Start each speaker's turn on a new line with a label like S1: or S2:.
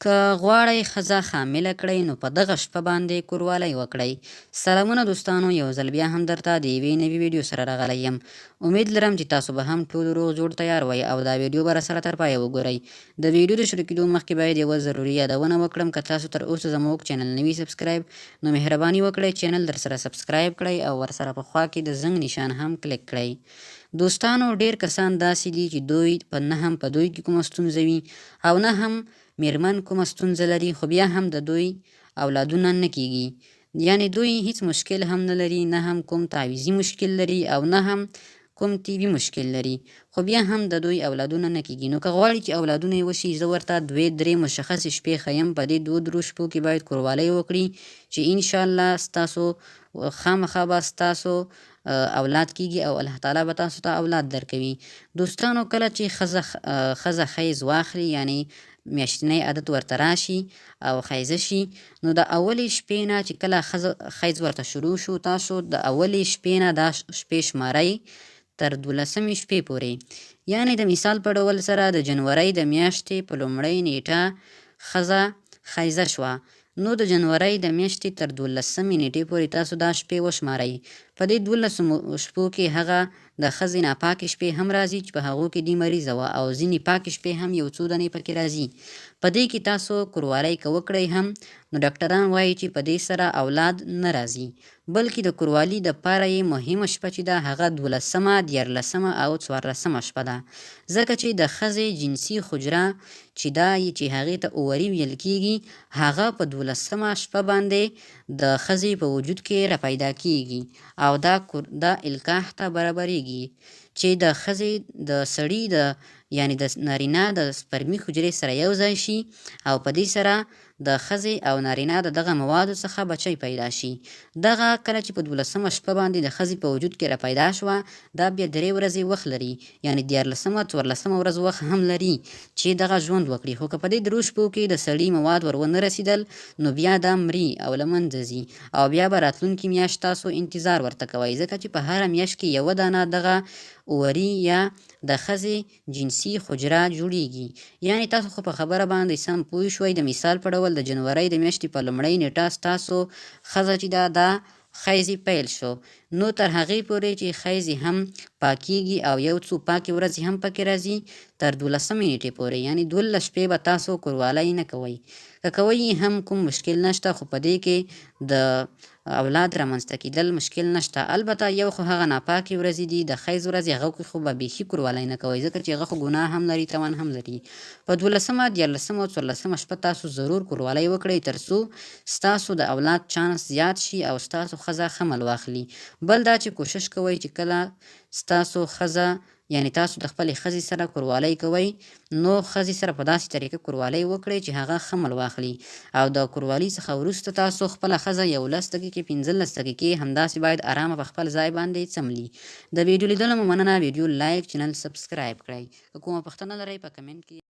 S1: که غواړئ ښځه حامله کړئ نو په دغه شپه باندې کوروالی وکړئ. سلامونه دوستانو، یو ځل بیا هم درته د یوې نوې ویډیو سره راغلی یم. امید لرم چې تاسو به هم ټول روغ جوړ تیار وئ او دا ویډیو به راسره تر پایه وګورئ. د ویډیو د شروع کېدو مخکې باید یوه ضروري یادونه وکړم، که تاسو تر اوسه زموږ چینل نه وي سبسکرایب نو مهرباني وکړئ چینل درسره سبسکرایب کړئ او ورسره په خوا کې د زنګ نشان هم کلیک کړئ. دوستانو، ډیر کسان داسې دي چې دوی په دوی کې کومه ستونزه وي او نه هم میرمن کومه ستونزه لري، خو بیا هم د دوی اولادونه نه کیږي. یعنی دوی هیڅ مشکل هم نه لري، نه هم کوم تعویضي مشکل لري او نه هم کوم طبي مشکل لري، خو بیا هم د دوی اولادونه نه کیږي. نو که غواړي چې اولادونه یې وشي، زه ورته 2-3 مشخصې شپې ښیم. په دې 2 شپو کې باید کوروالی وکړي چې انشاءالله ستاسو خامخا به ستاسو اولاد کیږي او الله تعالی به تاسو ته اولاد درکوي. دوستانو، کله چې ښځه حیض واخلي، یعنی میاشتنی عادت ورته راشي او حیضه شي، نو د اولې شپې نه چې کله حیض ورته شروع شو، تاسو د اولې شپې نه دا شپې شمارئ تر 12مې شپې پورې. یعنی د مثال په ډول سره د جنورۍ د میاشتې په لومړۍ نیټه ښځه حیضه شوه، نو د جنورۍ د میاشتې تر 12مې نیټې پورې تاسو دا شپې وشمارئ. په دې 12 شپو کې هغه د ښځې ناپاکې شپې هم راځي چې په هغو کې دې مریضه وه، او ځینې پاکې شپې هم یو څو دانې پکې راځي. په دې کې تاسو کوروالی که وکړئ هم، نو ډاکټران وایي چې په دې سره اولاد نه راځي، بلکې د کوروالي دپاره یې مهمه شپه چې ده هغه 12مه، 14مه او 14مه شپه ده، ځکه چې د ښځې جنسي حجره چې دا چې هغې ته اووري ویل کېږي، هغه په 12مه شپه باندې د ښځې په وجود کې راپیدا کېږي او دا القاح ته برابریږي چې د ښځې د سړي یعنی د نارینه د سپرمي حجرې سره یو ځای شي او په دې سره د ښځې او نارینه د دغه موادو څخه بچی پیدا شي. دغه کله چې په 12مه شپه باندې د ښځې په وجود کې راپیدا شوه، دا بیا 3 ورځې وخت لري، یعنی 14مه 14مه ورځ وخت هم لري چې دغه ژوند وکړي. خو که په دې 3 شپو کې د سړي مواد ونه رسېدل، نو بیا دا مري او له منځه ځي او بیا به راتلونکې میاشت تاسو انتظار ورته کوئ، ځکه چې په هره میاشت کې یوه دانه دغه اووري یا د ښځې جنسي حجره جوړیږي. یعنی تاسو خو په خبره باندې سم پوه شوئ. د مثال په ډول د جنورۍ د میاشتې په لومړۍ نیټه ستاسو ښځه چې دا حیض پیل شو، نو تر هغې پورې چې حیض هم پاکیږي او یو څو پاکې ورځې هم پکې راځي، تر 12مې نیټې پورې، یعنی 12 شپې به تاسو کوروالی نه کوئ. که کوئ هم کوم مشکل نشته، خو په دې کې د اولاد رامنځته کېدل مشکل نشته. البته یو خو هغه ناپاکې ورځې دي، د حیض ورځې، هغه کې خو به بیخي کوروالی نه کوئ، ځکه چې هغه خو ګناه هم لري، تاوان هم لري. په 12مه، 14مه او 14مه شپه تاسو ضرور کوروالی وکړئ، تر څو ستاسو د اولاد چانس زیات شي او ستاسو ښځه حمل واخلي. بل دا چې کوشش کوئ چې کله ستاسو ښځه، یعنی تاسو د خپلې ښځې سره کوروالی کوئ، نو ښځې سره په داسې طریقه کوروالی وکړئ چې هغه حمل واخلي، او د کوروالي څخه وروسته تاسو خپله ښځه 11 دقیقې 15 دقیقې همداسې باید ارامه په خپل ځای باندې څملي. د ویډیو لیدلو مو مننه. ویډیو لایک، چینل سبسکرایب کړئ. که کومه پوښتنه لرئ په کمنټ کې